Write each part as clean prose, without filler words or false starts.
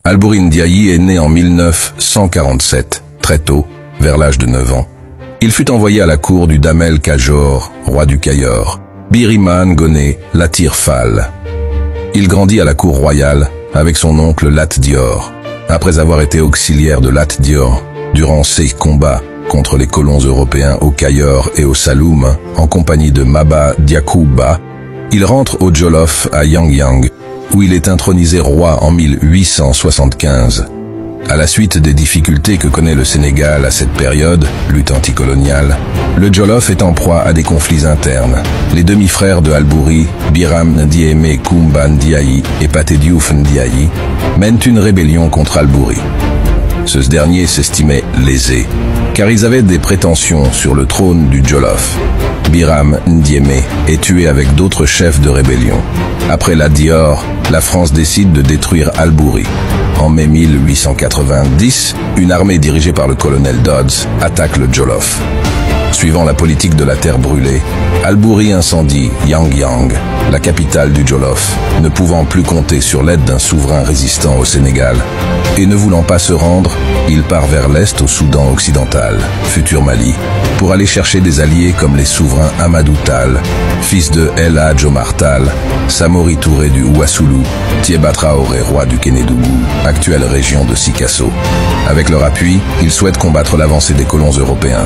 Albouri Ndiaye est né en 1947, très tôt, vers l'âge de 9 ans. Il fut envoyé à la cour du Damel Kajor, roi du Cayor, Biriman Goné Latir Fall. Il grandit à la cour royale avec son oncle Lat Dior. Après avoir été auxiliaire de Lat Dior durant ses combats contre les colons européens au Cayor et au Saloum, en compagnie de Maba Diakhouba, il rentre au Jolof à Yangyang, où il est intronisé roi en 1875. À la suite des difficultés que connaît le Sénégal à cette période, lutte anticoloniale, le Jolof est en proie à des conflits internes. Les demi-frères de Albouri, Biram Ndiémé Koumba Ndiaye et Paté Diouf Ndiaye, mènent une rébellion contre Albouri. Ce dernier s'estimait lésé, car ils avaient des prétentions sur le trône du Jolof. Biram Ndiémé est tué avec d'autres chefs de rébellion. Après la Dior, la France décide de détruire Albouri. En mai 1890, une armée dirigée par le colonel Dodds attaque le Jolof. Suivant la politique de la terre brûlée, Albouri incendie Yangyang, la capitale du Jolof, ne pouvant plus compter sur l'aide d'un souverain résistant au Sénégal. Et ne voulant pas se rendre, il part vers l'est au Soudan occidental, futur Mali, pour aller chercher des alliés comme les souverains Amadou Tall, fils de El Hadj Omar Tall, Samori Touré du Ouassoulou, Thiéba Traoré, roi du Kénédougou, actuelle région de Sikasso. Avec leur appui, ils souhaitent combattre l'avancée des colons européens.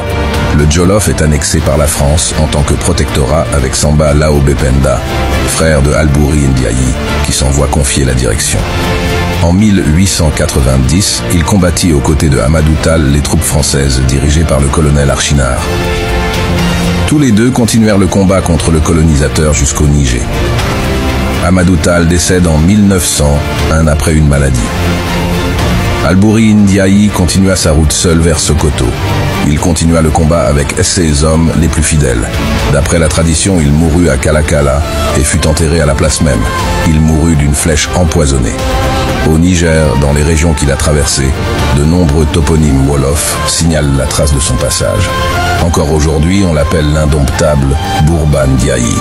Le Jolof est annexé par la France en tant que protectorat avec Samba Laobé Penda, frère de Albouri Ndiaye, qui s'en voit confier la direction. En 1890, il combattit aux côtés de Amadou Tall les troupes françaises dirigées par le colonel Archinard. Tous les deux continuèrent le combat contre le colonisateur jusqu'au Niger. Amadou Tall décède en 1900, un après une maladie. Albouri Ndiaye continua sa route seul vers Sokoto. Il continua le combat avec ses hommes les plus fidèles. D'après la tradition, il mourut à Kalakala et fut enterré à la place même. Il mourut d'une flèche empoisonnée. Au Niger, dans les régions qu'il a traversées, de nombreux toponymes wolof signalent la trace de son passage. Encore aujourd'hui, on l'appelle l'indomptable Bourba Ndiaye.